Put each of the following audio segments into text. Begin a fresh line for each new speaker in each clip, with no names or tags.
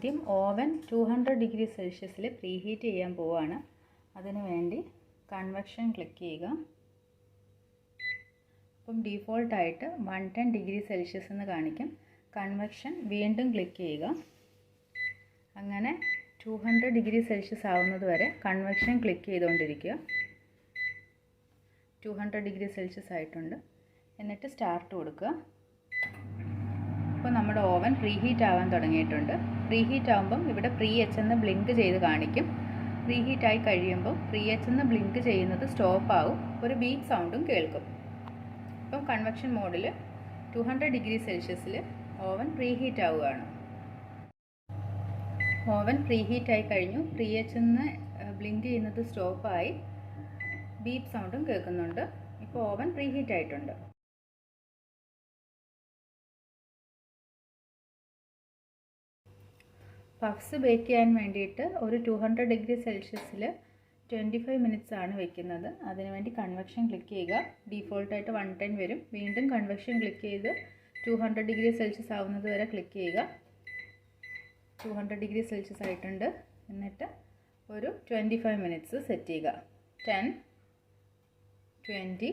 ആദ്യം oven 200 degree സെൽഷ്യസിൽ preheat ചെയ്യാൻ പോവുകയാണ്. അതിനു വേണ്ടി കൺവെക്ഷൻ ക്ലിക്ക് ചെയ്യുക. അപ്പം ഡീഫോൾട്ടായിട്ട് 110 ഡിഗ്രി സെൽഷ്യസ് എന്ന് കാണിക്കും. കൺവെക്ഷൻ വീണ്ടും ക്ലിക്ക് ചെയ്യുക. അങ്ങനെ 200 ഡിഗ്രി സെൽഷ്യസ് ആവുന്നത് വരെ കൺവെക്ഷൻ ക്ലിക്ക് ചെയ്തുകൊണ്ടിരിക്കുക. 200 ഡിഗ്രി സെൽഷ്യസ് ആയിട്ടുണ്ട്. എന്നിട്ട് സ്റ്റാർട്ട് കൊടുക്കുക. ഇപ്പോൾ നമ്മുടെ ഓവൻ പ്രീഹീറ്റ് ആവാൻ തുടങ്ങിയിട്ടുണ്ട്. പ്രീഹീറ്റ് ആകുമ്പം ഇവിടെ പ്രീ എച്ച് എന്ന് ബ്ലിങ്ക് ചെയ്ത് കാണിക്കും. പ്രീഹീറ്റ് ആയി കഴിയുമ്പോൾ പ്രീ എച്ച് എന്ന് ബ്ലിങ്ക് ചെയ്യുന്നത് സ്റ്റോപ്പ് ആവും. ഒരു ബീപ്പ് സൗണ്ടും കേൾക്കും. ഇപ്പം കൺവെക്ഷൻ മോഡിൽ 200 ഡിഗ്രി സെൽഷ്യസിൽ ഓവൻ പ്രീഹീറ്റ് ആവുകയാണ്. ഓവൻ പ്രീഹീറ്റ് ആയി കഴിഞ്ഞു. പ്രീ എച്ച് എന്ന് ബ്ലിങ്ക് ചെയ്യുന്നത് സ്റ്റോപ്പായി. ബീപ്പ് സൗണ്ടും കേൾക്കുന്നുണ്ട്. ഇപ്പോൾ ഓവൻ പ്രീഹീറ്റ് ആയിട്ടുണ്ട്. പഫ്സ് ബേക്ക് ചെയ്യാൻ വേണ്ടിയിട്ട് ഒരു 200 ഡിഗ്രി സെൽഷ്യസിൽ 25 മിനിറ്റ്സ് ആണ് വെക്കുന്നത്. അതിനുവേണ്ടി കൺവെക്ഷൻ ക്ലിക്ക് ചെയ്യുക. ഡീഫോൾട്ടായിട്ട് 110 വരും. വീണ്ടും കൺവെക്ഷൻ ക്ലിക്ക് ചെയ്ത് 200 ഡിഗ്രി സെൽഷ്യസ് ആവുന്നത് വരെ ക്ലിക്ക് ചെയ്യുക. 200 ഡിഗ്രി സെൽഷ്യസ് ആയിട്ടുണ്ട്. എന്നിട്ട് ഒരു 25 മിനിറ്റ്സ് സെറ്റ് ചെയ്യുക. 10, 20,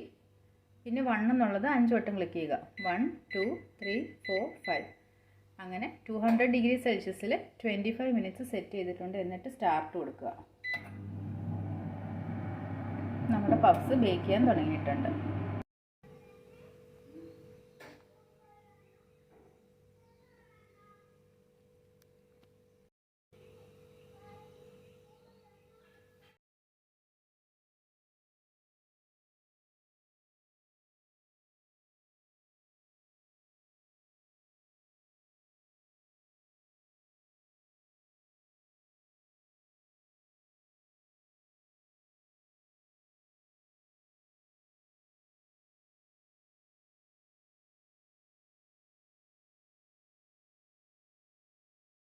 പിന്നെ 1 എന്നുള്ളത് 5 വട്ടം ക്ലിക്ക് ചെയ്യുക. 1, 2, 3, 4, 5. അങ്ങനെ 200 ഡിഗ്രി സെൽഷ്യസിൽ 25 മിനിറ്റ്സ് സെറ്റ് ചെയ്തിട്ടുണ്ട്. എന്നിട്ട് സ്റ്റാർട്ട് കൊടുക്കുക. നമ്മുടെ പഫ്സ് ബേക്ക് ചെയ്യാൻ തുടങ്ങിയിട്ടുണ്ട്.